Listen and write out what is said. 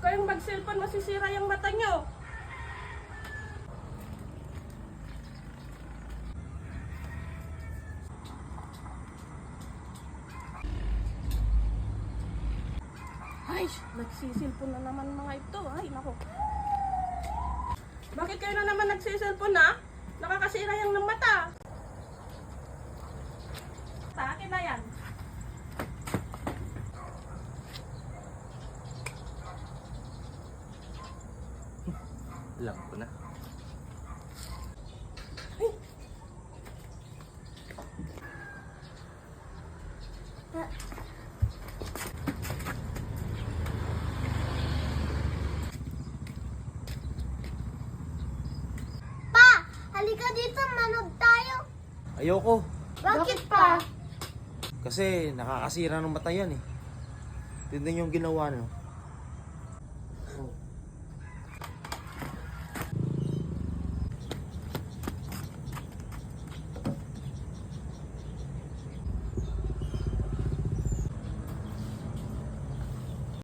kayong mag-cellphone, masisira yung mata nyo. Ay, nagsisilpon na naman mga ito. Ay, nako. Bakit kayo na naman nagsisilpon na? Nakakasira yung ng mata. Sa akin na yan. Alam ko na. Pa, halika dito, manood tayo. Ayoko. Bakit pa? Kasi nakakasira ng mata yan eh. Tignan yung ginawa no.